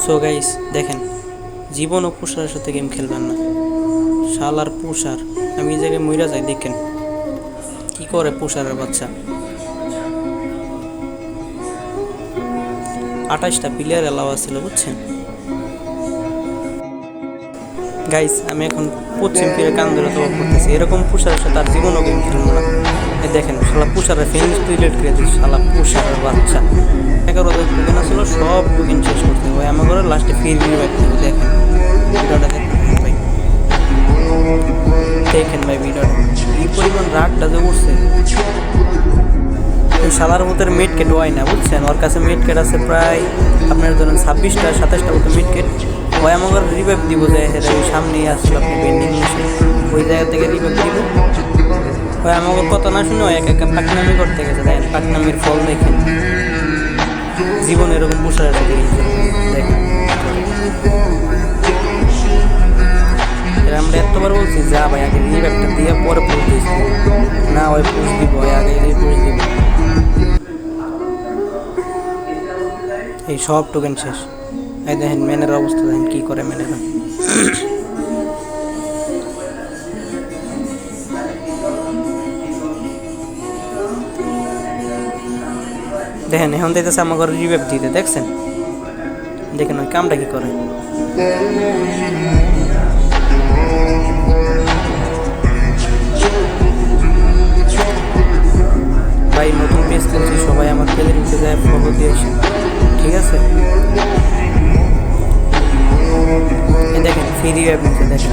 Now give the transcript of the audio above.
So guys দেখেন, জীবন ও পুষারের সাথে game খেলবেন না। শালার পুষার, আমি এই জায়গায় মইরা যাই। দেখেন কি করে পুষারের বাচ্চা। 28টা প্লেয়ার এলাও ছিল, বুঝছেন গাইস। আমি এখন পশ্চিম ফিরে কান ধরে দোয়া করতেছি, এরকম পুষারের সাথে আর জীবনও গেম খেলবো না। দেখেন শালা পুষারের ফিনিশ ডিলিট করে দিচ্ছি, শালা পুষারের বাচ্চা। 11 টোকেন ছিল, সব টোকেন শেষ করতে হবে আমার ঘরে, লাস্টে ফির রিভাইভ দেবো। দেখেন ভিডিওটা দেখেন ভাই, দেখেন ভাই ভিডিওটা এই পরিমাণ রাগটা যে উঠছে। ওই শালার মতের মিড কেট হয় না, বুঝছেন। ওর কাছে মিড কেট আছে প্রায় আপনার ধরেন 26টা 27টা মতো মিড কেট হয়। আমার রিভাইভ দিব যে ওই সামনেই আসলো আপনি পেন্ডিং মেশিন, ওই জায়গা থেকে রিভাইভ দিব। হয় আমাকে কথা না শুনে এক একা পাকনামি করতে গেছে। দেখেন পাকনামির ফল দেখেন, জীবন এরকম পুষার সাথে দেখেন। আমরা এতবার বলছি যা ভাই আগে রিভাইভটা দিয়ে পরে পুষ দিস না, ওই পুষ দিব, ওই আগে পুষ দিব। এই সব টোকেন শেষ। এই দেখেন ম্যানের অবস্থা, দেখেন কি করে ম্যানেরা। দেখেন এখন দেখতেছে আমার ঘরে রিভাইভ দিতে, দেখছেন। দেখেন ওই কামটা কি করে। ভাই নতুন পেজ করছি, সবাই আমার পেজের নিচে যায় ফলো দিয়ে আসে, ঠিক আছে। দেখেন ফ্রি রিভাইভ নিচ্ছে, দেখেন